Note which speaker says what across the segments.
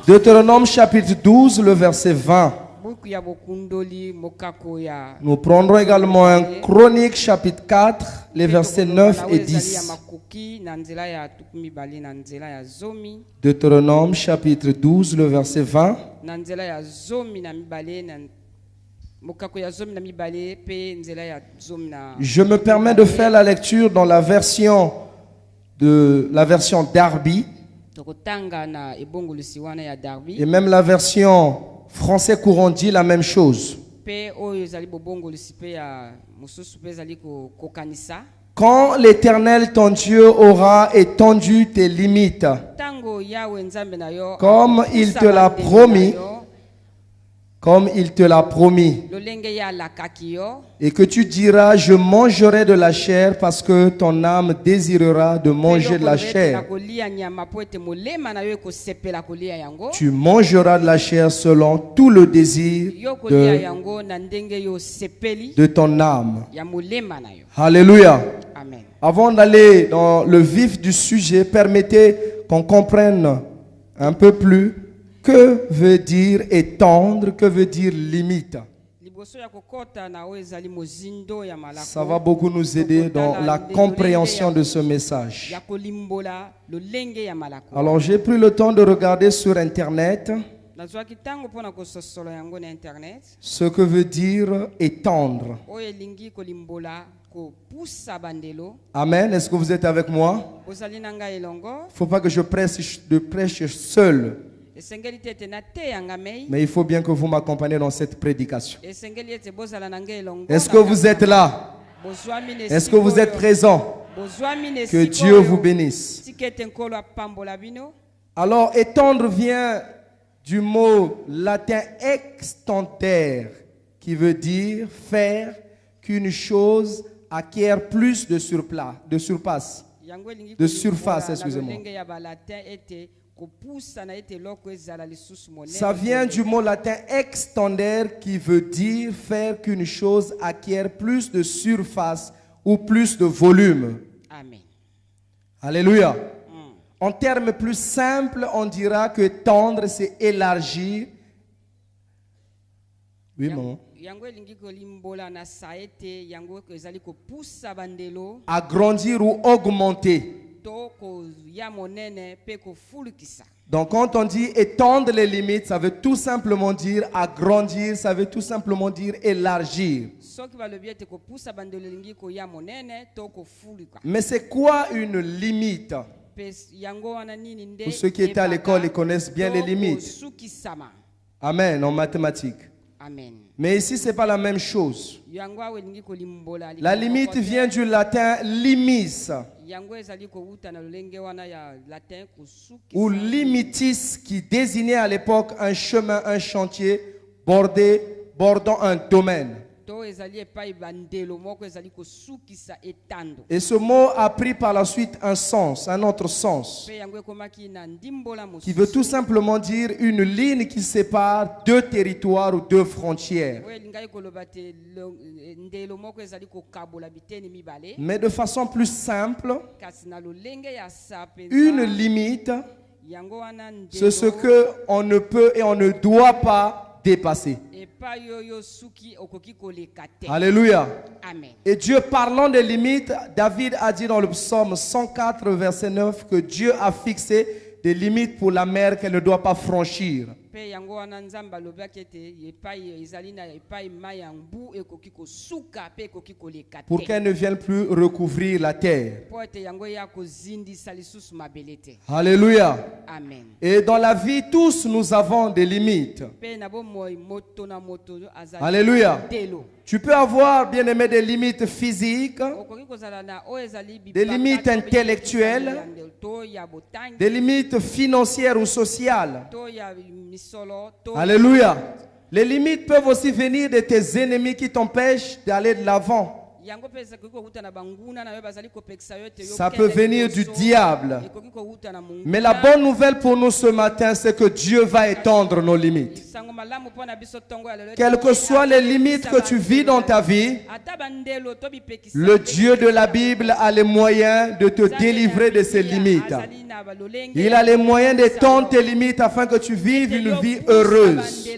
Speaker 1: Deutéronome chapitre 12, le verset 20. Nous prendrons également un Chronique chapitre 4, les versets 9 et 10. Deutéronome chapitre 12, le verset 20. Je me permets de faire la lecture dans la version Darby et même la version français courant dit la même chose. Quand l'Éternel ton Dieu aura étendu tes limites, comme il te l'a promis, et que tu diras, je mangerai de la chair parce que ton âme désirera de manger de la chair. Tu mangeras de la chair selon tout le désir de ton âme. Alléluia.
Speaker 2: Amen.
Speaker 1: Avant d'aller dans le vif du sujet, permettez qu'on comprenne un peu plus que veut dire étendre, que veut dire limite. Ça va beaucoup nous aider dans la compréhension de ce message. Alors j'ai pris le temps de regarder sur Internet ce que veut dire étendre. Amen. Est-ce que vous êtes avec moi? Il ne faut pas que je prêche seul. Mais il faut bien que vous m'accompagniez dans cette prédication. Est-ce que vous êtes là? Est-ce que vous êtes présent? Que Dieu vous bénisse. Alors, étendre vient du mot latin extenter, qui veut dire faire qu'une chose acquiert plus de surface, excusez-moi. Ça vient du mot latin extender qui veut dire faire qu'une chose acquiert plus de surface ou plus de volume.
Speaker 2: Amen.
Speaker 1: Alléluia. En termes plus simples, on dira que tendre, c'est élargir. Oui, maman. Agrandir ou augmenter. Donc quand on dit étendre les limites, ça veut tout simplement dire agrandir, ça veut tout simplement dire élargir. Mais c'est quoi une limite? Pour ceux qui étaient à l'école, ils connaissent bien les limites. Amen, en mathématiques.
Speaker 2: Amen.
Speaker 1: Mais ici, ce n'est pas la même chose. La limite vient du latin limis, ou limitis, qui désignait à l'époque un chemin, un chantier bordant un domaine. Et ce mot a pris par la suite un autre sens, qui veut tout simplement dire une ligne qui sépare deux territoires ou deux frontières. Mais de façon plus simple, une limite, c'est ce qu'on ne peut et on ne doit pas dépasser. Alléluia.
Speaker 2: Amen.
Speaker 1: Et Dieu, parlant des limites, David a dit dans le psaume 104 verset 9 que Dieu a fixé des limites pour la mer qu'elle ne doit pas franchir. Pour qu'elle ne vienne plus recouvrir la terre. Alléluia.
Speaker 2: Amen.
Speaker 1: Et dans la vie, tous nous avons des limites. Alléluia. Tu peux avoir, bien aimé, des limites physiques, des limites intellectuelles, des limites financières ou sociales. Alléluia. Les limites peuvent aussi venir de tes ennemis qui t'empêchent d'aller de l'avant. Ça peut venir du diable. Mais la bonne nouvelle pour nous ce matin, c'est que Dieu va étendre nos limites. Quelles que soient les limites que tu vis dans ta vie, le Dieu de la Bible a les moyens de te délivrer de ces limites. Il a les moyens d'étendre tes limites afin que tu vives une vie heureuse.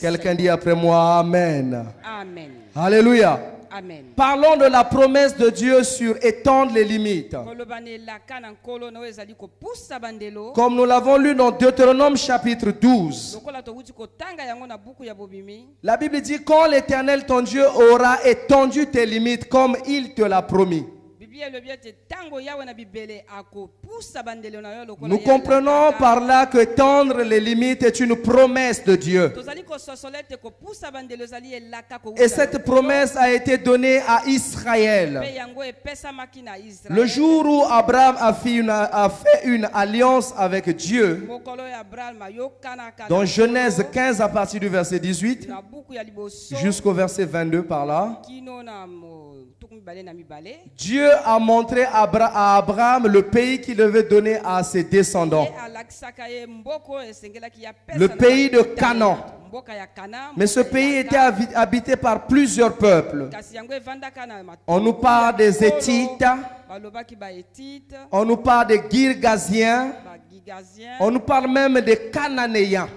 Speaker 1: Quelqu'un dit après moi Amen.
Speaker 2: Amen.
Speaker 1: Alléluia.
Speaker 2: Amen.
Speaker 1: Parlons de la promesse de Dieu sur étendre les limites. Comme nous l'avons lu dans Deutéronome chapitre 12. La Bible dit quand l'Éternel ton Dieu aura étendu tes limites comme il te l'a promis. Nous comprenons par là que tendre les limites est une promesse de Dieu. Et cette promesse a été donnée à Israël. Le jour où Abraham a fait une alliance avec Dieu, dans Genèse 15 à partir du verset 18 jusqu'au verset 22 par là, Dieu a montré à Abraham le pays qu'il devait donner à ses descendants. Le pays de Canaan. Mais ce pays était habité par plusieurs peuples. On nous parle des Héthites, on nous parle des Girgasiens, on nous parle même des Cananéens.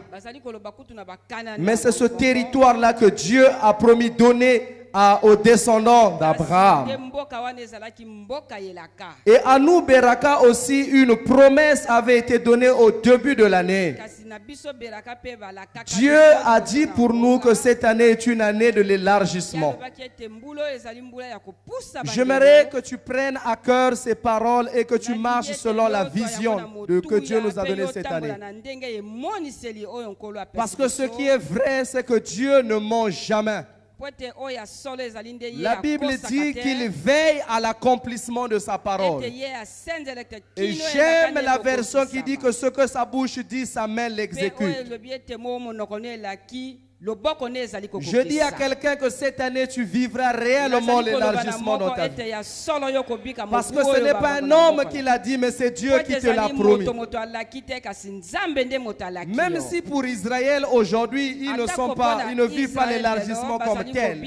Speaker 1: Mais c'est ce territoire-là que Dieu a promis donner aux descendants d'Abraham. Et à nous, Beraka aussi, une promesse avait été donnée au début de l'année. Dieu a dit pour nous que cette année est une année de l'élargissement. J'aimerais que tu prennes à cœur ces paroles et que tu marches selon la vision que Dieu nous a donnée cette année. Parce que ce qui est vrai, c'est que Dieu ne ment jamais. La Bible dit qu'il veille à l'accomplissement de sa parole. Et j'aime la version qui dit que ce que sa bouche dit, sa main l'exécute. Je dis à quelqu'un que cette année tu vivras réellement l'élargissement dans ta vie. Parce que ce n'est pas un homme qui l'a dit, mais c'est Dieu qui te l'a promis. Même si pour Israël aujourd'hui ils ne vivent pas l'élargissement comme tel,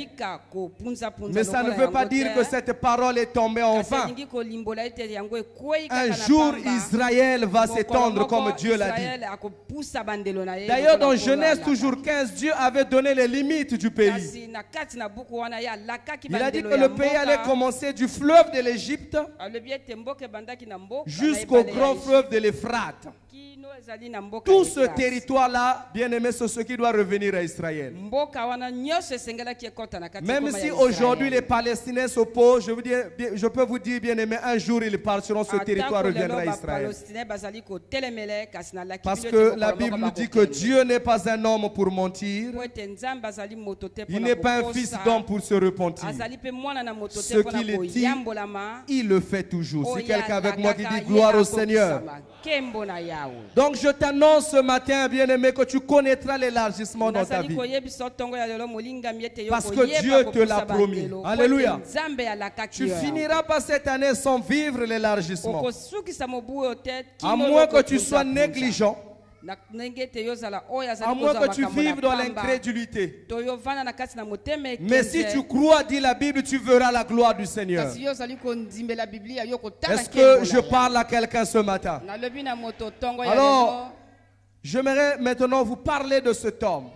Speaker 1: mais ça ne veut pas dire que cette parole est tombée en vain. Un jour Israël va s'étendre comme Dieu l'a dit. D'ailleurs dans Genèse toujours 15, Dieu avait donné les limites du pays. Il a dit que le pays allait commencer du fleuve de l'Égypte jusqu'au grand fleuve de l'Euphrate. Tout ce territoire-là, bien aimé, c'est ce qui doit revenir à Israël. Même si aujourd'hui les Palestiniens s'opposent, je peux vous dire, bien aimé, un jour ils partiront, ce territoire reviendra à Israël. Parce que la Bible nous dit que Dieu n'est pas un homme pour mentir. Il n'est pas un fils d'homme pour se repentir. Ce qu'il est dit, il le fait toujours. Si quelqu'un avec moi qui dit gloire au Seigneur. Donc je t'annonce ce matin, bien-aimé, que tu connaîtras l'élargissement dans ta vie. Parce que Dieu te l'a promis. Alléluia. Tu finiras pas cette année sans vivre l'élargissement. À moins que tu sois négligent. À moins que tu vives dans l'incrédulité. Mais si tu crois, dit la Bible, tu verras la gloire du Seigneur. Est-ce que je parle à quelqu'un ce matin? Alors, j'aimerais maintenant vous parler de cet homme.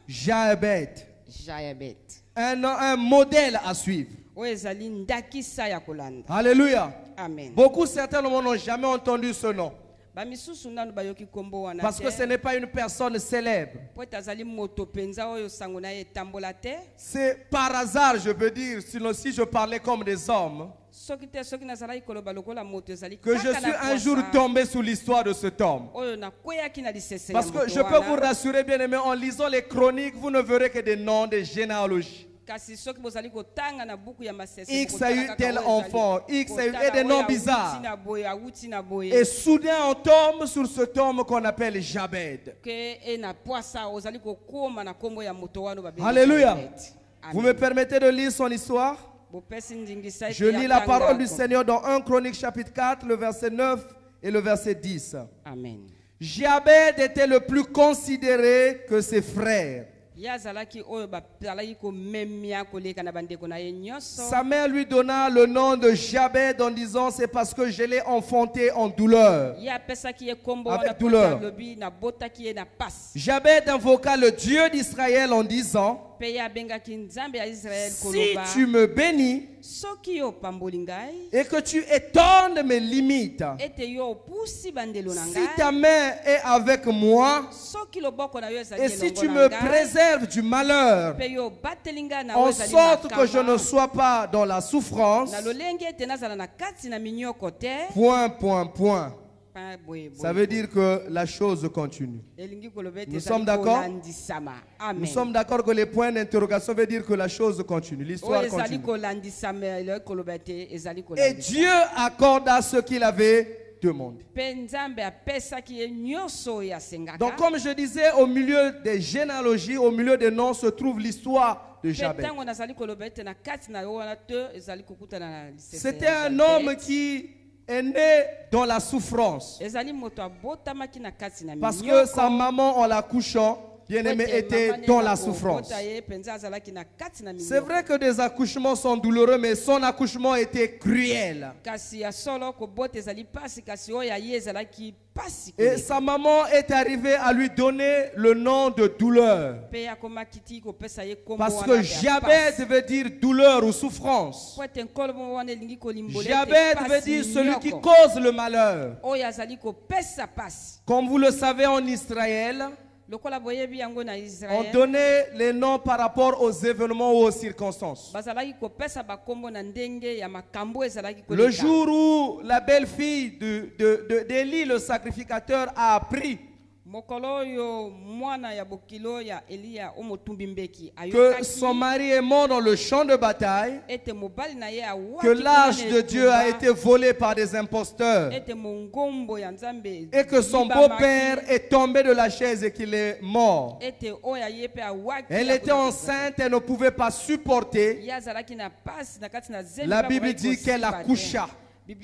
Speaker 1: Jochebed. Un modèle à suivre. Alléluia.
Speaker 2: Amen.
Speaker 1: Beaucoup certainement n'ont jamais entendu ce nom. Parce que ce n'est pas une personne célèbre. C'est par hasard, je peux dire, sinon si je parlais comme des hommes, que je suis un jour tombé sous l'histoire de cet homme. Parce que je peux vous rassurer, bien aimé, en lisant les chroniques, vous ne verrez que des noms, des généalogies. X a eu tel enfant, X a eu des noms bizarres. Et soudain on tombe sur cet homme qu'on appelle Jochebed. Alléluia. Vous me permettez de lire son histoire? Je lis la parole du Seigneur dans 1 Chronique chapitre 4, le verset 9 et le verset 10.
Speaker 2: Amen.
Speaker 1: Jochebed était le plus considéré que ses frères. Sa mère lui donna le nom de Jabed en disant c'est parce que je l'ai enfanté en douleur. Avec douleur. Jabed invoqua le Dieu d'Israël en disant si tu me bénis et que tu étendes mes limites, si ta main est avec moi et si tu me préserves du malheur, en sorte que je ne sois pas dans la souffrance, point. Ça veut dire que la chose continue. Nous sommes d'accord? Nous sommes d'accord que les points d'interrogation veulent dire que la chose continue. L'histoire continue. Et Dieu accorda ce qu'il avait demandé. Donc comme je disais, au milieu des généalogies, au milieu des noms se trouve l'histoire de Jabed. C'était un homme qui est né dans la souffrance. Parce que sa maman en l'accouchant, bien-aimé, était dans la souffrance. C'est vrai que des accouchements sont douloureux, mais son accouchement était cruel. Et sa maman est arrivée à lui donner le nom de douleur. Parce que Jabed veut dire douleur ou souffrance. Jabed veut dire celui qui cause le malheur. Comme vous le savez, en Israël, on donnait les noms par rapport aux événements ou aux circonstances. Le jour où la belle-fille d'Élie, le sacrificateur, a appris que son mari est mort dans le champ de bataille, que l'âge de Dieu a été volé par des imposteurs et que son beau-père est tombé de la chaise et qu'il est mort. Elle était enceinte, elle ne pouvait pas supporter. La Bible dit qu'elle accoucha et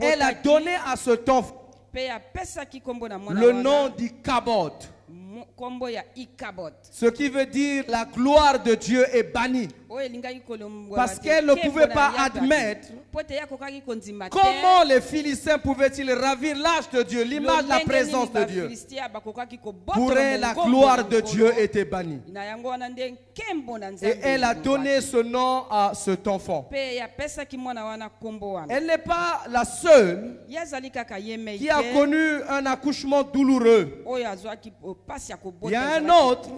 Speaker 1: elle a donné à cet enfant le nom d'Ichabod. Ce qui veut dire la gloire de Dieu est bannie. Parce qu'elle ne pouvait pas admettre comment les Philistins pouvaient-ils ravir l'âge de Dieu, l'image de la présence de Dieu. Pour elle, la gloire de Dieu était bannie. Et elle a donné ce nom à cet enfant. Elle n'est pas la seule qui a connu un accouchement douloureux. Il y a un autre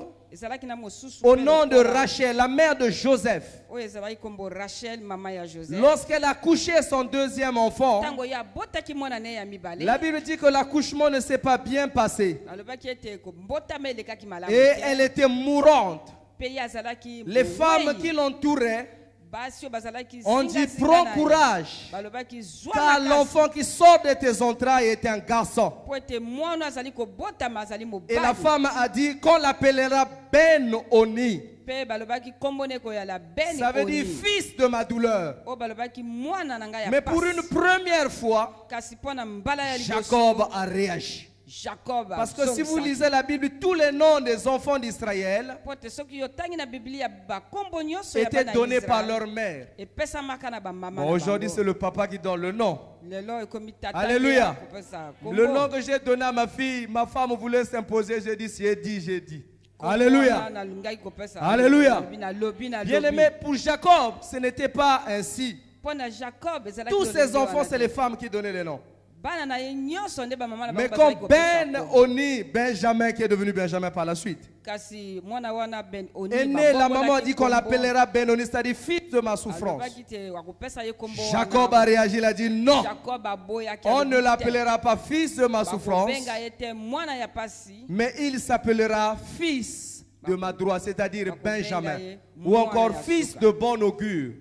Speaker 1: au nom de Rachel, la mère de Joseph. Lorsqu'elle a couché son deuxième enfant, la Bible dit que l'accouchement ne s'est pas bien passé et elle était mourante. Les femmes qui l'entouraient ont dit prends courage, car l'enfant qui sort de tes entrailles est un garçon. Et la femme a dit qu'on l'appellera Ben-Oni. Ça veut dire fils de ma douleur. Mais pour une première fois, Jacob a réagi. Parce que si vous lisez la Bible, tous les noms des enfants d'Israël étaient donnés par leur mère. Bon, aujourd'hui, c'est le papa qui donne le nom. Alléluia. Le nom que j'ai donné à ma fille, ma femme voulait s'imposer. J'ai dit, j'ai dit. Alléluia. Alléluia. Bien aimé, pour Jacob, ce n'était pas ainsi. Tous ces enfants, c'est les femmes qui donnaient les noms. Mais comme Ben-Oni, Benjamin qui est devenu Benjamin par la suite, est né, la maman a dit qu'on l'appellera Ben-Oni, c'est-à-dire fils de ma souffrance. Jacob a réagi, il a dit non, on ne l'appellera pas fils de ma souffrance, mais il s'appellera fils de ma droite, c'est-à-dire Benjamin, ou encore fils de bon augure.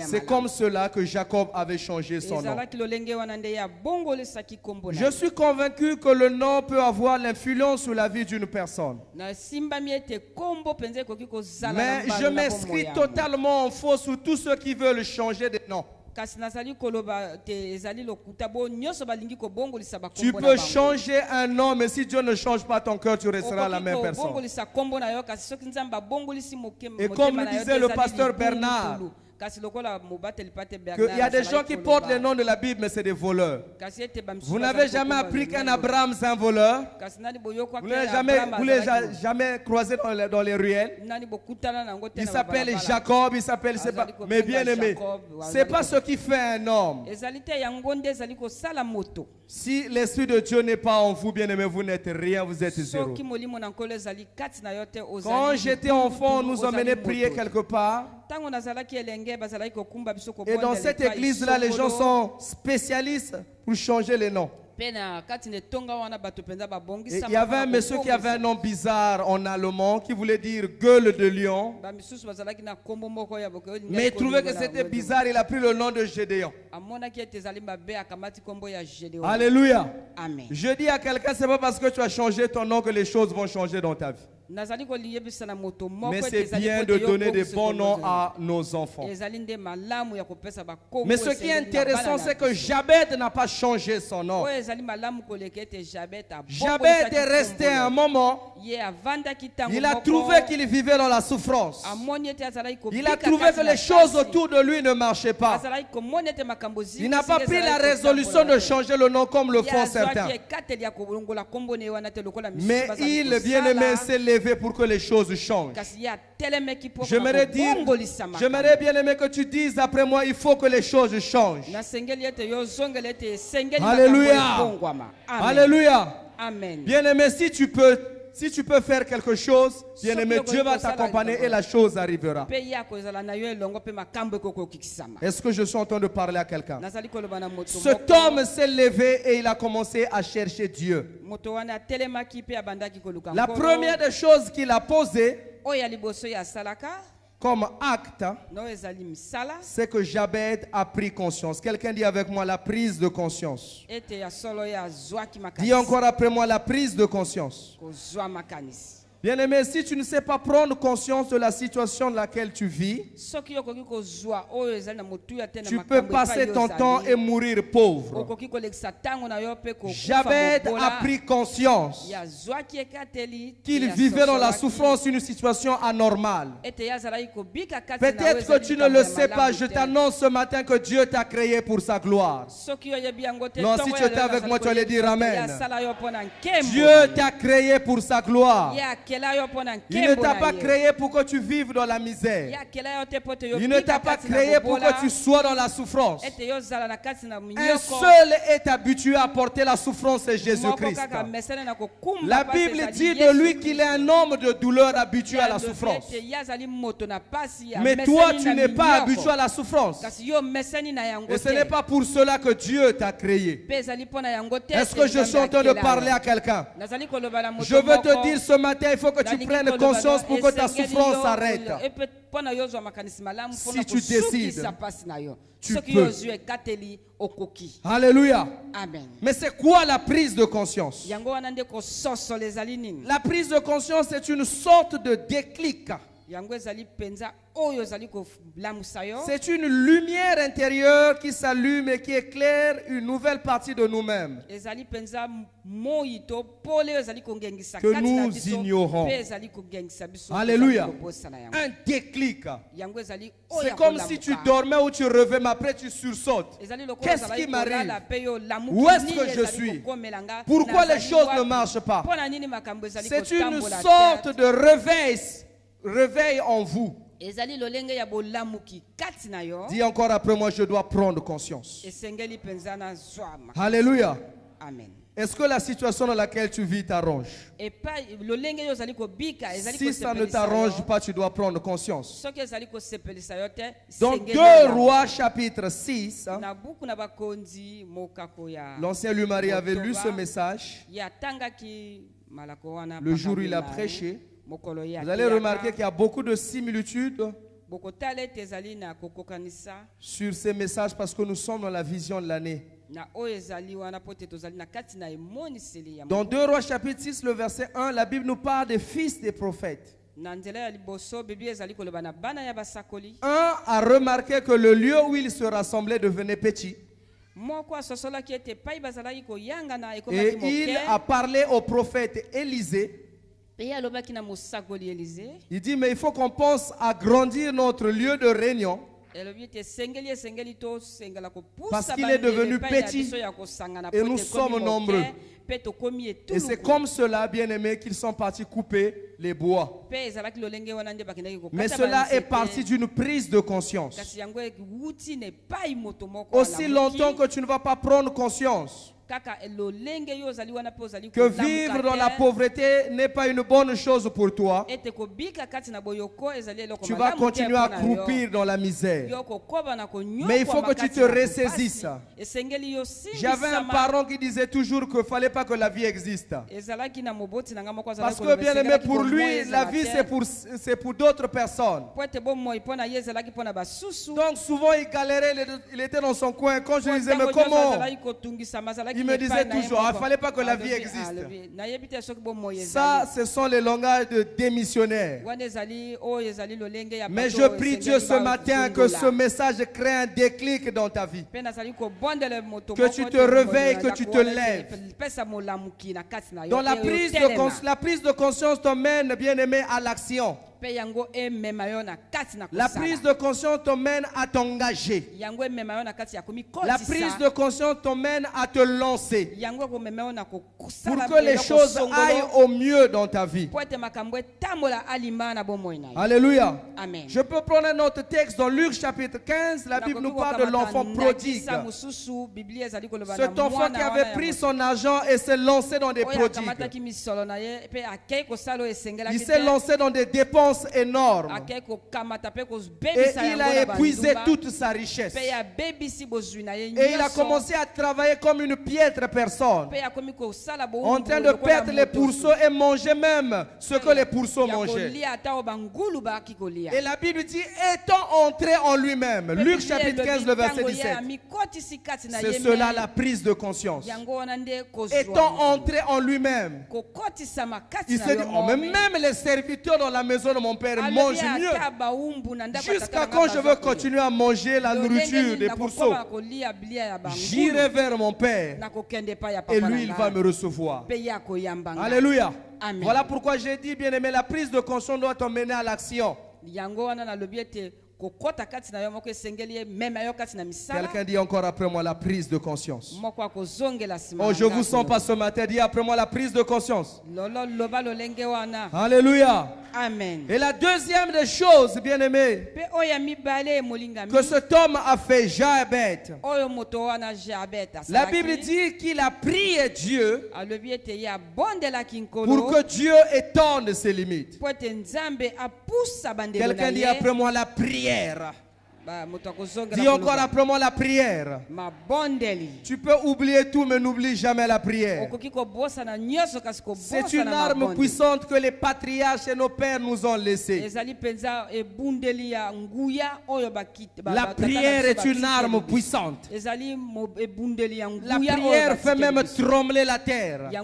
Speaker 1: C'est comme cela que Jacob avait changé son nom. Je suis convaincu que le nom peut avoir l'influence sur la vie d'une personne. Mais je m'inscris totalement en faux sur tous ceux qui veulent changer de nom. Tu peux changer un homme, mais si Dieu ne change pas ton cœur, tu resteras la même personne. Et comme le disait le pasteur Bernard, il y a des gens qui portent le nom de la Bible, mais c'est des voleurs. Vous n'avez jamais appris qu'un Abraham, c'est un voleur. Vous ne l'avez jamais croisé dans les ruelles. Il s'appelle Jacob, il s'appelle... Mais bien aimé, ce n'est pas ce qui fait un homme. Si l'Esprit de Dieu n'est pas en vous, bien aimé, vous n'êtes rien, vous êtes zéro. Quand j'étais enfant, on nous emmenait prier quelque part. Et dans cette église-là, les gens sont spécialistes pour changer les noms. Et il y avait un monsieur qui avait un nom bizarre en allemand qui voulait dire gueule de lion. Mais il trouvait que c'était bizarre, il a pris le nom de Gédéon. Alléluia. Amen. Je dis à quelqu'un, c'est pas parce que tu as changé ton nom que les choses vont changer dans ta vie. Mais c'est bien de donner des bons noms à nos enfants. Mais ce qui est intéressant, c'est que Jabed n'a pas changé son nom. Jabed est resté un moment. Il a trouvé qu'il vivait dans la souffrance. Il a trouvé que les choses autour de lui ne marchaient pas. Il n'a pas pris la résolution de changer le nom comme le font certains. Mais il, bien aimé, s'est levé pour que les choses changent. J'aimerais bien aimer que tu dises après moi, il faut que les choses changent. Alléluia. Alléluia. Amen. Bien aimé, si tu peux faire quelque chose, bien aimé, Dieu va t'accompagner et la chose arrivera. Est-ce que je suis en train de parler à quelqu'un? Cet homme s'est levé et il a commencé à chercher Dieu. La première des choses qu'il a posées comme acte, c'est que Jabed a pris conscience. Quelqu'un dit avec moi la prise de conscience. Dis encore après moi la prise de conscience. Bien aimé, si tu ne sais pas prendre conscience de la situation dans laquelle tu vis, tu peux passer ton temps et mourir pauvre. Jabed a pris conscience qu'il vivait dans la souffrance, une situation anormale. Peut-être que tu ne le sais pas, je t'annonce ce matin que Dieu t'a créé pour sa gloire. Non, si tu étais avec moi, tu allais dire Amen. Dieu t'a créé pour sa gloire. Il ne t'a pas créé pour que tu vives dans la misère. Il ne t'a pas créé pour que tu sois dans la souffrance. Un seul est habitué à porter la souffrance, c'est Jésus-Christ. La Bible dit de lui qu'il est un homme de douleur habitué à la souffrance. Mais toi, tu n'es pas habitué à la souffrance. Et ce n'est pas pour cela que Dieu t'a créé. Est-ce que je suis en train de parler à quelqu'un? Je veux te dire ce matin, il faut que tu prennes conscience pour que ta souffrance s'arrête. Si tu décides, tu peux. Alléluia. Amen. Mais c'est quoi la prise de conscience? La prise de conscience est une sorte de déclic. C'est une lumière intérieure qui s'allume et qui éclaire une nouvelle partie de nous-mêmes que nous ignorons. Alléluia. Un déclic. C'est comme si tu dormais ou tu rêvais, mais après tu sursautes. Qu'est-ce qui m'arrive? Où est-ce que je suis? Pourquoi les choses ne marchent pas? C'est une sorte de réveil en vous. Dis encore après moi, je dois prendre conscience. Alléluia. Amen. Est-ce que la situation dans laquelle tu vis t'arrange? Si ça ne t'arrange pas, tu dois prendre conscience. Dans 2 Rois chapitre 6, l'ancien Lumari avait lu ce message le jour où il a prêché. Vous allez remarquer qu'il y a beaucoup de similitudes sur ces messages parce que nous sommes dans la vision de l'année. Dans 2 Rois chapitre 6, le verset 1, la Bible nous parle des fils des prophètes. Un a remarqué que le lieu où ils se rassemblaient devenait petit. Et il a parlé au prophète Élisée. Il dit, mais il faut qu'on pense à grandir notre lieu de réunion. Parce qu'il est devenu petit et nous sommes nombreux. Et c'est comme cela, bien-aimés, qu'ils sont partis couper les bois. Mais cela est parti d'une prise de conscience. Aussi longtemps que tu ne vas pas prendre conscience que vivre dans la pauvreté n'est pas une bonne chose pour toi, tu vas continuer à croupir dans la misère. Mais il faut que tu te ressaisissses. J'avais un parent qui disait toujours qu'il ne fallait pas que la vie existe. Parce que, bien aimé, pour lui, la vie c'est pour d'autres personnes. Donc souvent il galérait, il était dans son coin. Quand je lui disais, mais comment? Il me disait toujours, il ne fallait pas que la vie existe. Ça, ce sont les langages de démissionnaires. Mais je prie Dieu ce matin que ce message crée un déclic dans ta vie. Que tu te réveilles, que tu te lèves. Donc la prise de conscience t'emmène, bien aimé, à l'action. La prise de conscience t'emmène à t'engager. La prise de conscience t'emmène à te lancer pour que les choses aillent au mieux dans ta vie. Alléluia.
Speaker 2: Amen.
Speaker 1: Je peux prendre un autre texte dans Luc chapitre 15. La Bible nous parle de l'enfant prodigue. Cet enfant qui avait pris son argent et s'est lancé dans des prodigues. Il s'est lancé dans des dépenses énormes. Et il a épuisé toute sa richesse. Et il a commencé à travailler comme une piètre personne, en train de perdre les pourceaux et manger même ce que les pourceaux mangeaient. Et la Bible dit, étant entré en lui-même. Luc chapitre 15, le verset 17. C'est cela la prise de conscience. Étant entré en lui-même. Il s'est dit, oh, mais même les serviteurs dans la maison de mon père mangent mieux. Jusqu'à quand je veux continuer à manger la nourriture des pourceaux? J'irai vers mon père et lui il va me recevoir. Alléluia.
Speaker 2: Amen.
Speaker 1: Voilà pourquoi j'ai dit, bien aimé, la prise de conscience doit t'emmener à l'action. Quelqu'un dit encore après moi la prise de conscience. Oh, je vous sens pas ce matin. Dis après moi la prise de conscience. Alléluia.
Speaker 2: Amen.
Speaker 1: Et la deuxième des choses, bien aimé, que cet homme a fait, Jabet. La Bible dit qu'il a prié Dieu pour que Dieu étende ses limites. Quelqu'un dit après moi la prière. Dis encore après moi la prière. Tu peux oublier tout mais n'oublie jamais la prière. C'est une arme puissante que les patriarches et nos pères nous ont laissée. La prière est une arme puissante. La prière fait même trembler la terre. La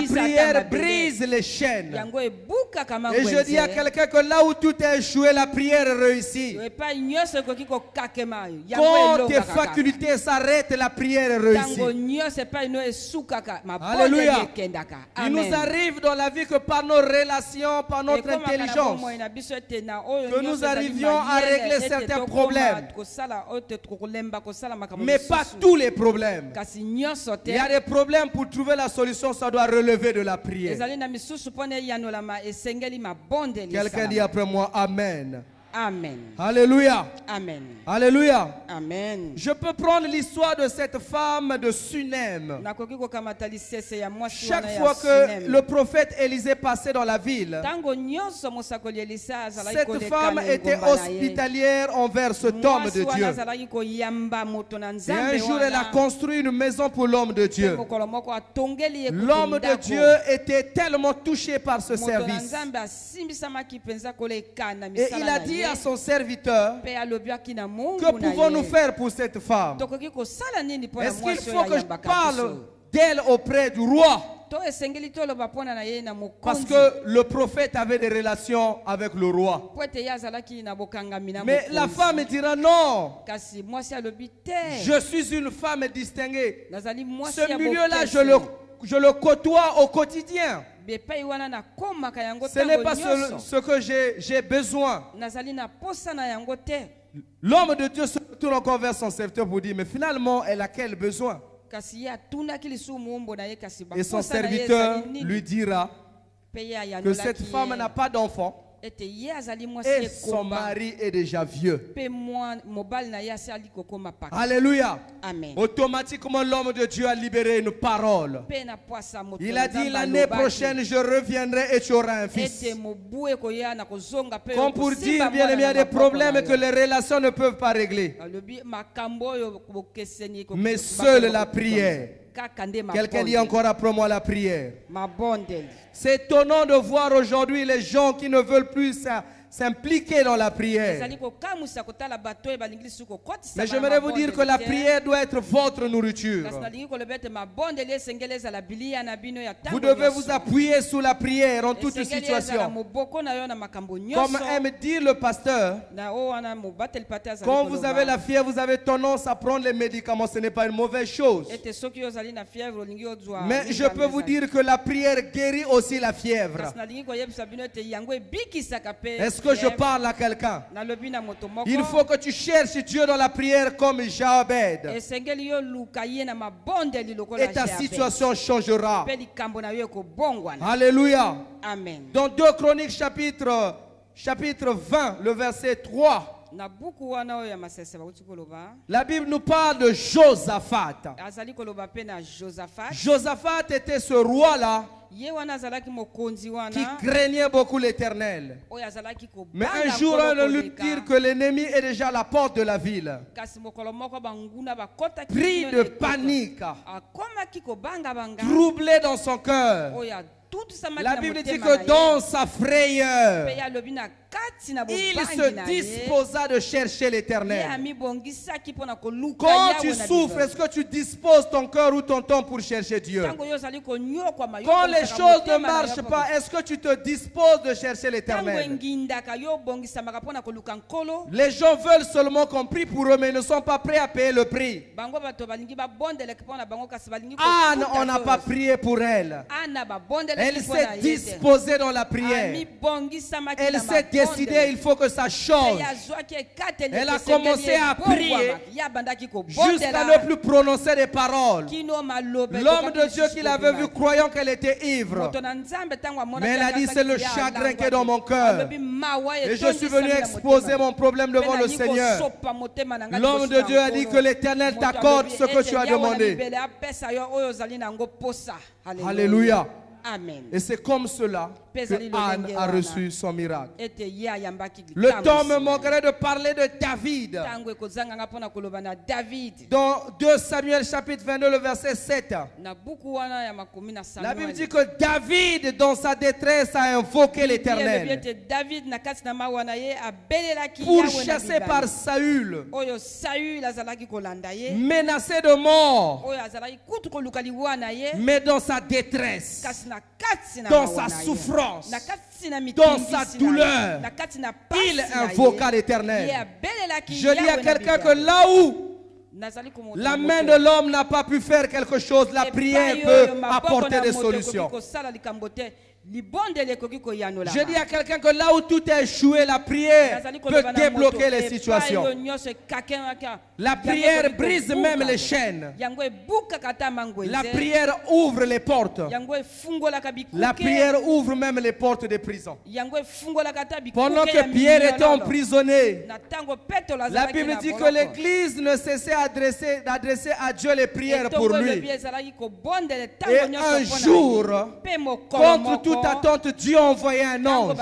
Speaker 1: prière brise les chaînes. Et je dis à quelqu'un que là où tout est échoué, la prière réussit. Quand tes facultés s'arrêtent, la prière réussit. Alléluia. Il nous arrive dans la vie que par nos relations, par notre intelligence, que nous arrivions à régler certains problèmes. Mais pas tous les problèmes. Il y a des problèmes, pour trouver la solution, ça doit relever de la prière. Quelqu'un dit après moi Amen.
Speaker 2: Amen.
Speaker 1: Alléluia.
Speaker 2: Amen.
Speaker 1: Alléluia.
Speaker 2: Amen.
Speaker 1: Je peux prendre l'histoire de cette femme de Sunem. Chaque fois que le prophète Élisée passait dans la ville, cette femme était hospitalière envers cet homme de Dieu. Et un jour, elle a construit une maison pour l'homme de Dieu. L'homme de Dieu était tellement touché par ce service. Et il a dit à son serviteur, que pouvons-nous faire pour cette femme? Est-ce qu'il faut que je parle d'elle auprès du roi. Parce que le prophète avait des relations avec le roi. Mais la femme dira non. Je suis une femme distinguée. Ce milieu-là, je le côtoie au quotidien. Ce n'est pas ce que j'ai besoin. L'homme de Dieu se tourne encore vers son serviteur pour dire, mais finalement, elle a quel besoin? Et son serviteur lui dira que cette femme n'a pas d'enfant et son mari est déjà vieux. Alléluia.
Speaker 2: Amen.
Speaker 1: Automatiquement, l'homme de Dieu a libéré une parole. Il a dit, l'année prochaine, je reviendrai et tu auras un fils. Comme pour dire, bien aimé, il y a des problèmes que les relations ne peuvent pas régler. Mais seule la prière. Quelqu'un dit encore après moi la prière. C'est étonnant de voir aujourd'hui les gens qui ne veulent plus s'impliquer dans la prière. Mais j'aimerais vous dire que la prière doit être votre nourriture. Vous devez vous appuyer sur la prière en toute situation. Comme aime dire le pasteur, quand vous avez la fièvre, vous avez tendance à prendre les médicaments. Ce n'est pas une mauvaise chose. Mais je peux vous dire que la prière guérit aussi la fièvre. Est-ce que je parle à quelqu'un? Il faut que tu cherches Dieu dans la prière comme Jabed. Et ta situation changera. Alléluia.
Speaker 2: Amen.
Speaker 1: Dans 2 Chroniques chapitre 20, le verset 3. La Bible nous parle de Josaphat. Josaphat était ce roi-là qui craignait beaucoup l'Éternel. Mais un jour, on lui dit que l'ennemi est déjà à la porte de la ville. Pris de panique, troublé dans son cœur. La Bible dit que dans sa frayeur, il se disposa de chercher l'Éternel. Quand tu souffres, est-ce que tu disposes ton cœur ou ton temps pour chercher Dieu? Quand les choses ne marchent pas, est-ce que tu te disposes de chercher l'Éternel? Les gens veulent seulement qu'on prie pour eux, mais ils ne sont pas prêts à payer le prix. Anne, on n'a pas prié pour elle. Elle s'est disposée dans la prière. Elle s'est décidée, il faut que ça change. Elle a commencé à prier jusqu'à ne plus prononcer des paroles. L'homme de Dieu qui l'avait vue croyant qu'elle était ivre. Mais elle a dit, c'est le chagrin qui est dans mon cœur. Et je suis venu exposer mon problème devant le Seigneur. L'homme de Dieu a dit que l'Éternel t'accorde ce que tu as demandé. Alléluia.
Speaker 2: Amen.
Speaker 1: Et c'est comme cela que Anne a reçu son miracle. Le temps me manquerait de parler de David. Dans 2 Samuel chapitre 22, le verset 7. La Bible dit que David, dans sa détresse, a invoqué l'Éternel pour chasser par Saül, menacé de mort, mais dans sa détresse, dans sa souffrance, dans sa douleur, il invoqua l'Éternel. Je dis à quelqu'un que là où la main de l'homme n'a pas pu faire quelque chose, la prière peut apporter des solutions. Je dis à quelqu'un que là où tout est échoué, la prière peut débloquer les situations. La prière brise même les chaînes. La prière ouvre les portes. La prière ouvre même les portes des prisons. Pendant que Pierre était emprisonné, la Bible dit que l'Église ne cessait d'adresser à Dieu les prières pour lui. Et un jour, contre toute toute attente, Dieu a envoyé un ange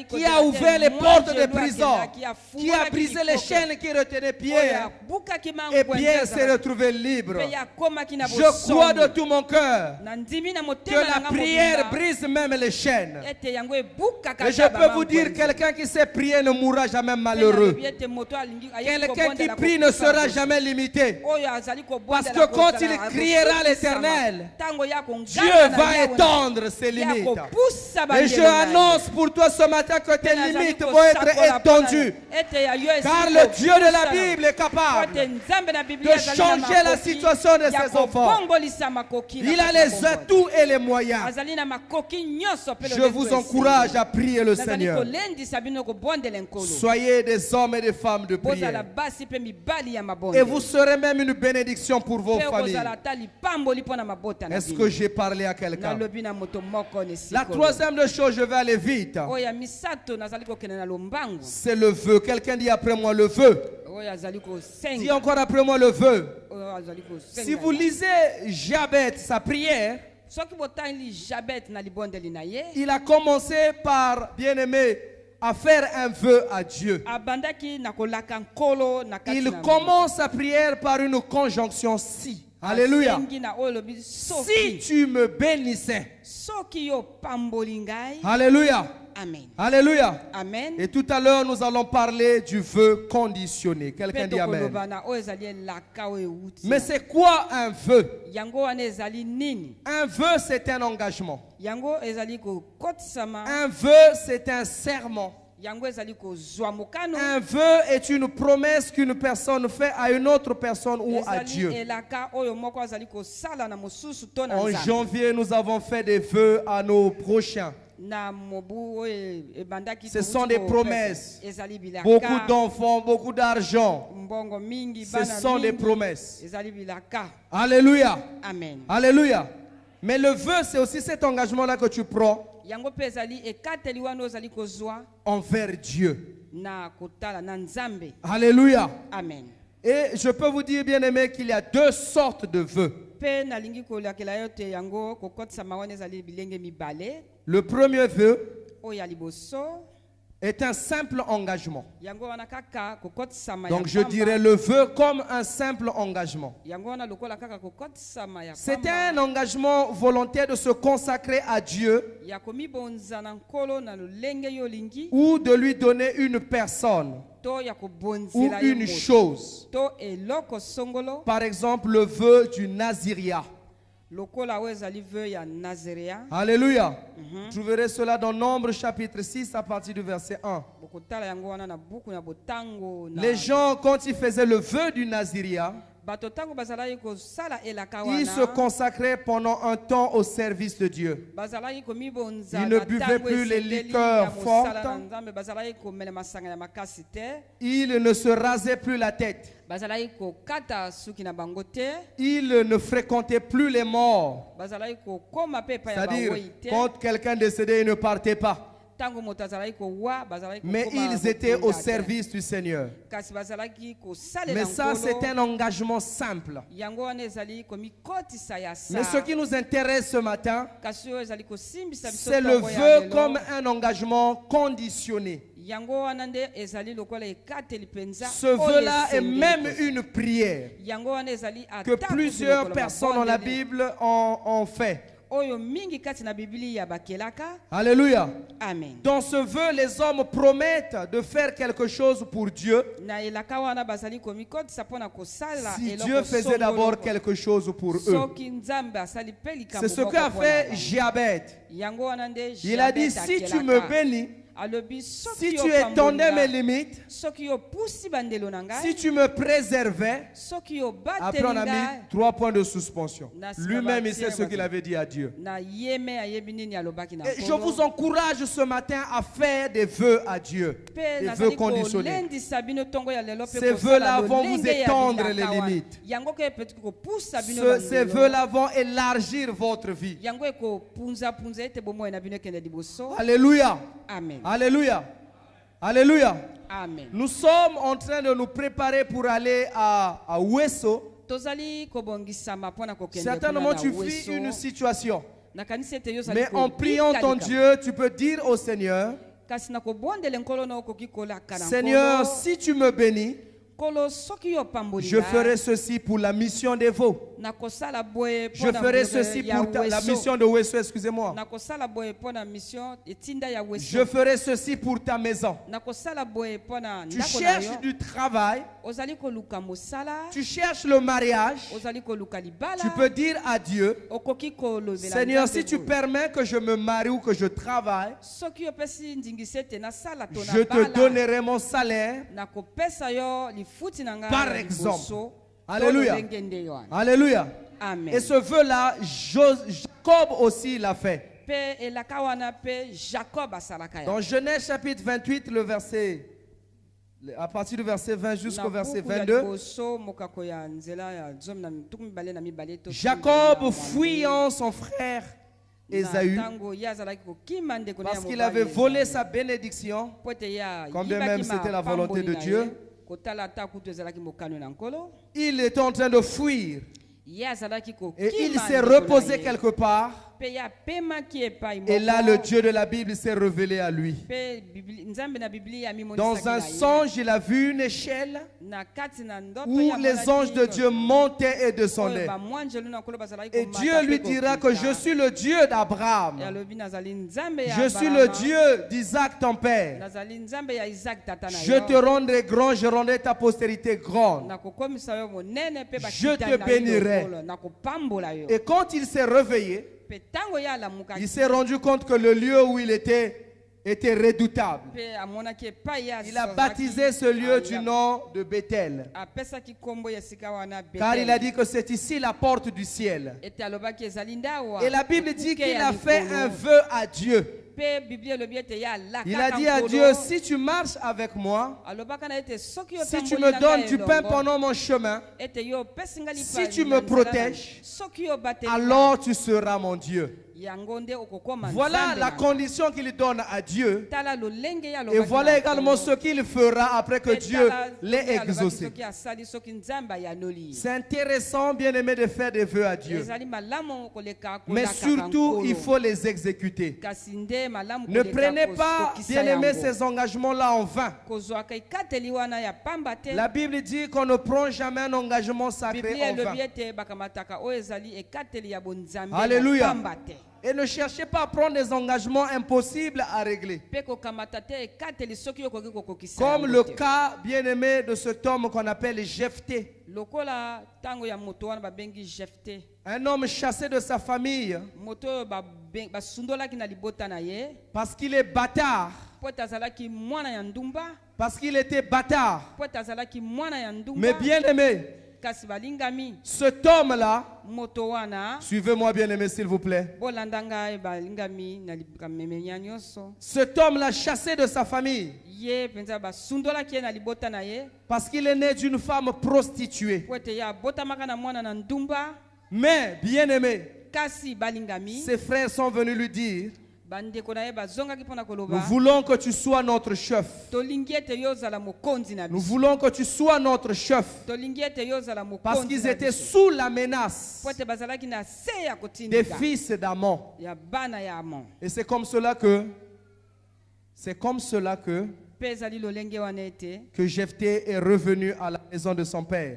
Speaker 1: qui a ouvert les portes des prisons, qui a brisé les chaînes qui retenaient Pierre. Et Pierre s'est retrouvé libre. Je crois de tout mon cœur que la prière brise même les chaînes. Et je peux vous dire, quelqu'un qui sait prier ne mourra jamais malheureux. Quelqu'un qui prie ne sera jamais limité. Parce que quand il criera à l'Éternel, Dieu va étendre ses limites. Et je annonce pour toi ce matin que tes limites vont être étendues. Car le Dieu de la Bible est capable de changer la situation de ses enfants. Il a les atouts et les moyens. Je vous encourage à prier le Seigneur. Soyez des hommes et des femmes de prière. Et vous serez même une bénédiction pour vos familles. Est-ce que j'ai parlé à quelqu'un? La troisième des choses, je vais aller vite. C'est le vœu. Quelqu'un dit après moi le vœu. Dis encore après moi le vœu. Si vous lisez Jabez, sa prière, il a commencé par, bien-aimé, à faire un vœu à Dieu. Il commence sa prière par une conjonction si. Alléluia. Si tu me bénissais. Alléluia.
Speaker 2: Amen.
Speaker 1: Alléluia.
Speaker 2: Amen.
Speaker 1: Et tout à l'heure, nous allons parler du vœu conditionné. Quelqu'un dit Amen. Mais c'est quoi un vœu? Un vœu, c'est un engagement. Un vœu, c'est un serment. Un vœu est une promesse qu'une personne fait à une autre personne ou à Dieu. En janvier, nous avons fait des vœux à nos prochains. Ce sont des promesses. Beaucoup d'enfants, beaucoup d'argent. Ce sont des promesses. Alléluia.
Speaker 2: Amen.
Speaker 1: Alléluia. Mais le vœu, c'est aussi cet engagement-là que tu prends envers Dieu. Alléluia.
Speaker 2: Amen.
Speaker 1: Et je peux vous dire, bien aimé, qu'il y a deux sortes de vœux. Le premier vœu est un simple engagement. Donc je dirais le vœu comme un simple engagement. C'est un engagement volontaire de se consacrer à Dieu ou de lui donner une personne ou une chose. Par exemple, le vœu du Naziria. Alléluia. Vous verrez cela dans Nombre chapitre 6 à partir du verset 1. Les gens, quand ils faisaient le vœu du Naziria, ils se consacraient pendant un temps au service de Dieu. Ils ne buvaient plus les liqueurs fortes. Ils ne se rasaient plus la tête. Ils ne fréquentaient plus les morts. C'est-à-dire, quand quelqu'un décédait, ils ne partaient pas. Mais ils étaient au service du Seigneur. Mais ça, c'est un engagement simple. Mais ce qui nous intéresse ce matin, c'est le vœu comme un engagement conditionné. Ce vœu-là est même une prière que plusieurs personnes dans la Bible ont fait. Alléluia.
Speaker 2: Amen.
Speaker 1: Dans ce vœu, les hommes promettent de faire quelque chose pour Dieu. Si Dieu faisait d'abord quelque chose pour eux. C'est ce qu'a fait Jabez. Il a dit, si tu me bénis, si tu étendais mes limites, si tu me préservais, après on a mis 3 points de suspension. Lui-même, il sait ce qu'il avait dit à Dieu. Et je vous encourage ce matin à faire des vœux à Dieu, des vœux conditionnés. Ces vœux-là vont vous étendre les limites. Ces vœux-là vont élargir votre vie. Alléluia.
Speaker 2: Amen.
Speaker 1: Alléluia. Alléluia.
Speaker 2: Amen.
Speaker 1: Nous sommes en train de nous préparer pour aller à Weso. Certainement tu vis une situation. Mais en priant ton Dieu, tu peux dire au Seigneur, Seigneur, si tu me bénis, je ferai ceci pour la mission des veaux. Je ferai ceci pour la mission de Wesso, excusez-moi. Je ferai ceci pour ta maison. Tu cherches du travail. Tu cherches le mariage. Tu peux dire à Dieu, Seigneur, si tu permets que je me marie ou que je travaille, je te donnerai mon salaire. Par exemple. Alléluia. Alléluia. Amen. Et ce vœu-là, Jacob aussi l'a fait. Dans Genèse chapitre 28, le verset, à partir du verset 20 jusqu'au verset 22, Jacob fuyant son frère Ésaü, parce qu'il avait volé sa bénédiction, quand bien même c'était la volonté de Dieu, il était en train de fuir. Et il s'est reposé quelque part. Et là, le Dieu de la Bible s'est révélé à lui. Dans un songe, il a vu une échelle où les anges de Dieu montaient et descendaient. Et Dieu lui dira que je suis le Dieu d'Abraham. Je suis le Dieu d'Isaac, ton père. Je te rendrai grand, je rendrai ta postérité grande. Je te bénirai. Et quand il s'est réveillé, il s'est rendu compte que le lieu où il était redoutable. Il a baptisé ce lieu du nom de Bethel. Car il a dit que c'est ici la porte du ciel. Et la Bible dit qu'il a fait un vœu à Dieu. Il a dit à Dieu, si tu marches avec moi, si tu me donnes du pain pendant mon chemin, si tu me protèges, alors tu seras mon Dieu. Voilà la condition qu'il donne à Dieu. Et voilà également ce qu'il fera après que Dieu l'ait exaucé. C'est intéressant, bien aimé, de faire des vœux à Dieu. Mais surtout, il faut les exécuter. Ne prenez pas, bien aimé, ces engagements-là en vain. La Bible dit qu'on ne prend jamais un engagement sacré en vain. Alléluia. Et ne cherchez pas à prendre des engagements impossibles à régler. Comme le cas bien-aimé de cet homme qu'on appelle Jephthé. Un homme chassé de sa famille parce qu'il est bâtard. Parce qu'il était bâtard. Mais bien-aimé, cet homme-là, suivez-moi bien aimé s'il vous plaît. Cet homme-là chassé de sa famille parce qu'il est né d'une femme prostituée. Mais bien aimé, ses frères sont venus lui dire, nous voulons que tu sois notre chef. Nous voulons que tu sois notre chef. Parce qu'ils étaient sous la menace des fils d'Amon. Et c'est comme cela que Jephthé est revenu à la maison de son père.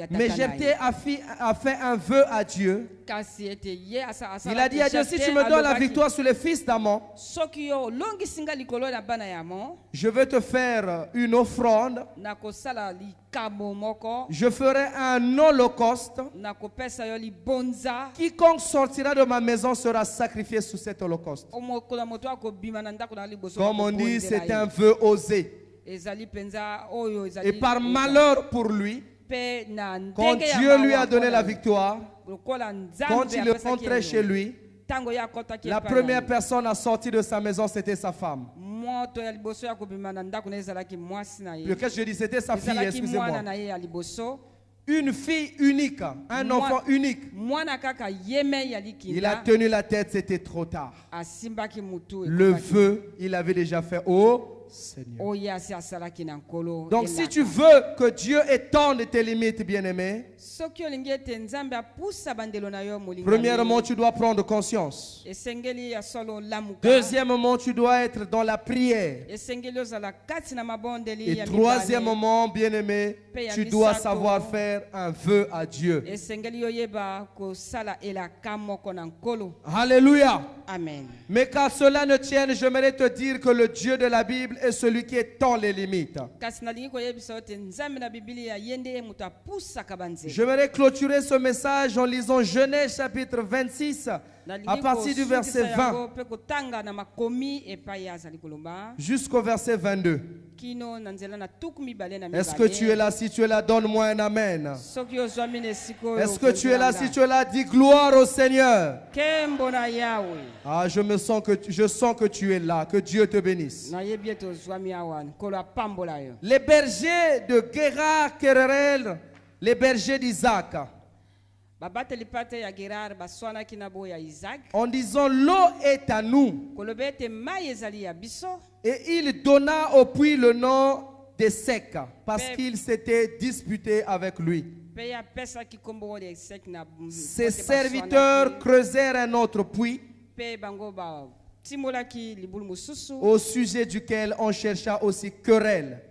Speaker 1: Mais Jephthé a fait un vœu à Dieu. Il a dit à Dieu, si tu me donnes la victoire sur les fils d'Amon, je vais te faire une offrande. Je ferai un holocauste. Quiconque sortira de ma maison sera sacrifié sous cet holocauste. Comme on dit, c'est un vœu osé. Et par malheur pour lui, quand Dieu lui a donné la victoire, quand il est rentré chez lui, la première personne à sortir de sa maison, c'était sa femme. Qu'est-ce que je dis? C'était sa fille, excusez-moi. Une fille unique, un enfant unique. Il a tenu la tête, c'était trop tard. Le vœu, il avait déjà fait. Oh, Seigneur. Donc si tu veux que Dieu étende tes limites, bien-aimé, premièrement, tu dois prendre conscience. Deuxièmement, tu dois être dans la prière. Et troisièmement, bien-aimé, tu dois savoir faire un vœu à Dieu. Alléluia.
Speaker 2: Amen.
Speaker 1: Mais qu'à cela ne tienne, j'aimerais te dire que le Dieu de la Bible est celui qui étend les limites. J'aimerais clôturer ce message en lisant Genèse chapitre 26 à partir du verset 20 jusqu'au verset 22. Est-ce que tu es là? Si tu es là, donne-moi un amen. Est-ce que tu es là? Si tu es là, dis gloire au Seigneur. Ah, je sens que tu es là. Que Dieu te bénisse. Les bergers de Guérar, Kererel, les bergers d'Isaac, en disant l'eau est à nous. Et il donna au puits le nom de Sec parce qu'il s'était disputé avec lui. Ses serviteurs creusèrent un autre puits au sujet duquel on chercha aussi querelle.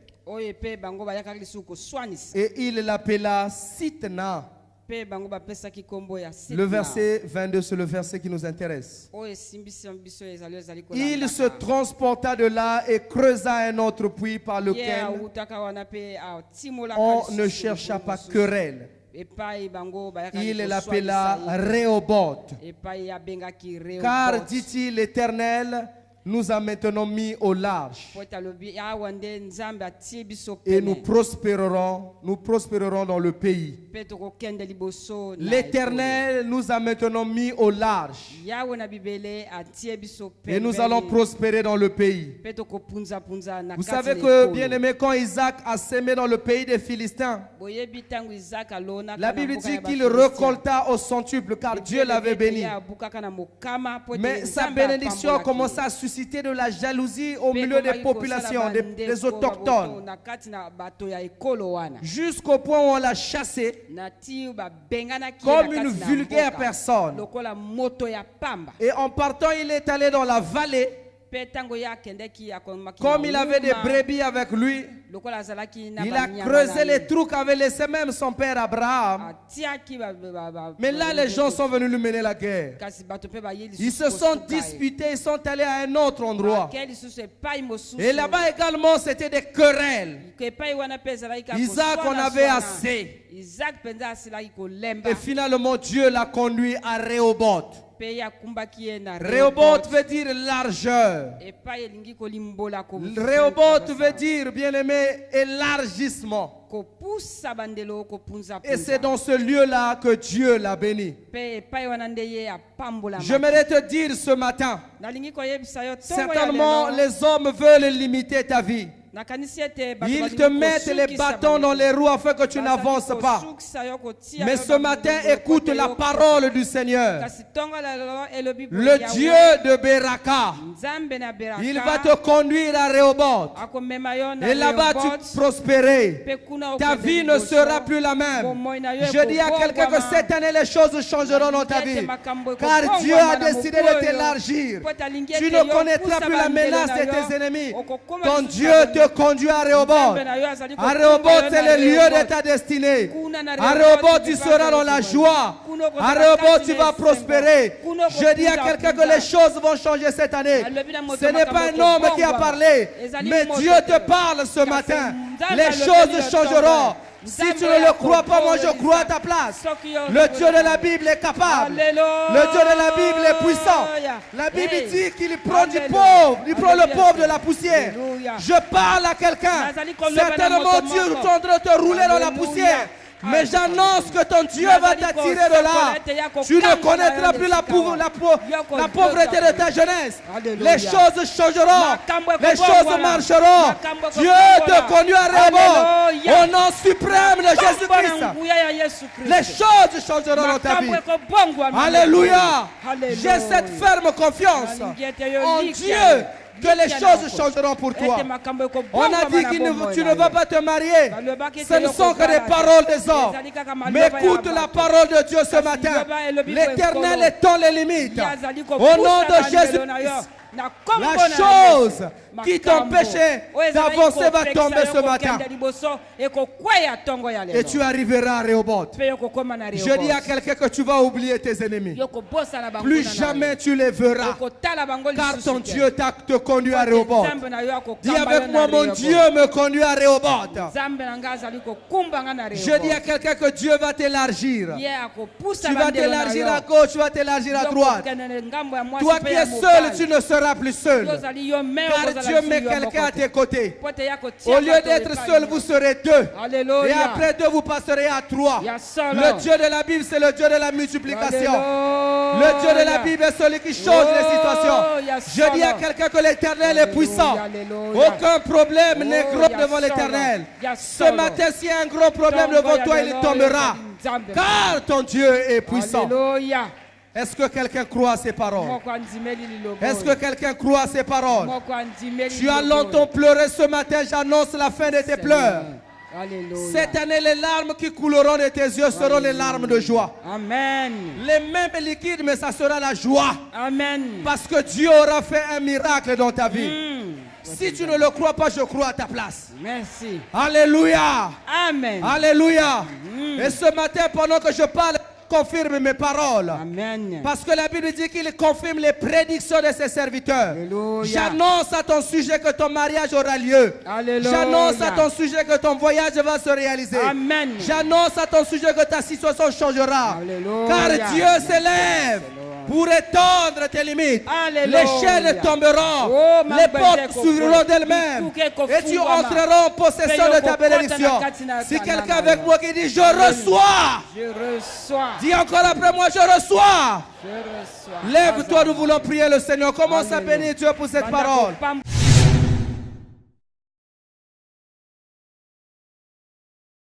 Speaker 1: Et il l'appela Sitna. Le verset 22, c'est le verset qui nous intéresse. Il se transporta de là et creusa un autre puits par lequel on ne chercha pas querelle. Il l'appela Rehoboth. Car, dit-il, l'Éternel nous a maintenant mis au large. Et nous prospererons dans le pays. L'Éternel nous a maintenant mis au large. Et nous allons prospérer dans le pays. Vous savez que, bien aimé, quand Isaac a sémé dans le pays des Philistins, la Bible dit qu'il récolta au centuple car Dieu l'avait béni. Mais sa bénédiction a commencé à susciter de la jalousie au milieu des populations, des autochtones, jusqu'au point où on l'a chassé comme une vulgaire personne. Et en partant, il est allé dans la vallée. Comme il avait des brebis avec lui, il a creusé les trous qu'avait laissé même son père Abraham. Mais là, les gens sont venus lui mener la guerre. Ils se sont disputés, ils sont allés à un autre endroit. Et là-bas également, c'était des querelles. Isaac en avait assez. Et finalement, Dieu l'a conduit à Rehoboth. Rehoboth veut dire largeur. Rehoboth veut dire, bien-aimé, élargissement. Et c'est dans ce lieu-là que Dieu l'a béni. J'aimerais te dire ce matin, certainement les hommes veulent limiter ta vie. Ils te mettent les bâtons dans les roues afin que tu n'avances pas. Mais ce matin, écoute la parole du Seigneur. Le Dieu de Beraka, il va te conduire à Rehoboth. Et là-bas, tu prospérer. Ta vie ne sera plus la même. Je dis à quelqu'un que cette année, les choses changeront dans ta vie. Car Dieu a décidé de t'élargir. Tu ne connaîtras plus la menace de tes ennemis. Ton Dieu te conduit à Rehoboth. À Rehoboth, c'est le lieu de ta destinée. À Rehoboth, tu seras dans la joie. À Rehoboth, tu vas prospérer. Je dis à quelqu'un que les choses vont changer cette année. Ce n'est pas un homme qui a parlé, mais Dieu te parle ce matin. Les choses changeront. Si tu ne le crois pas, moi je crois à ta place. Le Dieu de la Bible est capable. Le Dieu de la Bible est puissant. La Bible dit qu'il prend du pauvre. Il prend le pauvre de la poussière. Je parle à quelqu'un. Certainement Dieu est en train de te rouler dans la poussière. Mais j'annonce que ton Dieu va t'attirer de là. Tu ne connaîtras plus la pauvreté de ta jeunesse. Les choses changeront. Les choses marcheront. Dieu te conduit à Rehoboth. Au nom suprême de Jésus-Christ. Les choses changeront dans ta vie. Alléluia. J'ai cette ferme confiance en Dieu que les choses changeront pour toi. On a dit que tu ne vas pas te marier. Ce ne sont que des paroles des hommes. Mais écoute la parole de Dieu ce matin. L'Éternel étend les limites. Au nom de Jésus, la chose qui t'empêchait d'avancer va tomber ce matin. Et tu arriveras à Rehoboth. Je dis à quelqu'un que tu vas oublier tes ennemis. Plus jamais tu les verras. Car ton Dieu te conduit à Rehoboth. Dis avec moi, mon Dieu me conduit à Rehoboth. Je dis à quelqu'un que Dieu va t'élargir. Tu vas t'élargir à gauche, tu vas t'élargir à droite. Toi qui es seul, tu ne seras plus seul. Car Dieu met quelqu'un à tes côtés. Au lieu d'être seul, vous serez deux. Et après deux, vous passerez à trois. Le Dieu de la Bible, c'est le Dieu de la multiplication. Le Dieu de la Bible est celui qui change les situations. Je dis à quelqu'un que l'Éternel est puissant. Aucun problème n'est gros devant l'Éternel. Ce matin, s'il y a un gros problème devant toi, il tombera. Car ton Dieu est puissant. Est-ce que quelqu'un croit à ces paroles? Est-ce que quelqu'un croit à ces paroles? Tu as longtemps pleuré ce matin, j'annonce la fin de tes pleurs. Cette année, les larmes qui couleront de tes yeux seront les larmes de joie.
Speaker 2: Amen.
Speaker 1: Les mêmes liquides, mais ça sera la joie.
Speaker 2: Amen.
Speaker 1: Parce que Dieu aura fait un miracle dans ta vie. Si tu ne le crois pas, je crois à ta place.
Speaker 2: Merci.
Speaker 1: Alléluia.
Speaker 2: Amen.
Speaker 1: Alléluia. Et ce matin, pendant que je parle, confirme mes paroles.
Speaker 2: Amen.
Speaker 1: Parce que la Bible dit qu'il confirme les prédictions de ses serviteurs. J'annonce à ton sujet que ton mariage aura lieu. J'annonce à ton sujet que ton voyage va se réaliser.
Speaker 2: Amen.
Speaker 1: J'annonce à ton sujet que ta situation changera.
Speaker 2: Alléluia.
Speaker 1: Car Dieu s'élève pour étendre tes limites.
Speaker 2: Alléluia.
Speaker 1: Les chaînes tomberont. Les portes s'ouvriront d'elles-mêmes. Et tu entreras en possession de ta bénédiction. Si quelqu'un avec moi qui dit je reçois.
Speaker 2: Je reçois.
Speaker 1: Dis encore après moi, je reçois.
Speaker 2: Je reçois.
Speaker 1: Lève-toi, nous voulons prier le Seigneur. Commence à bénir Dieu pour cette parole.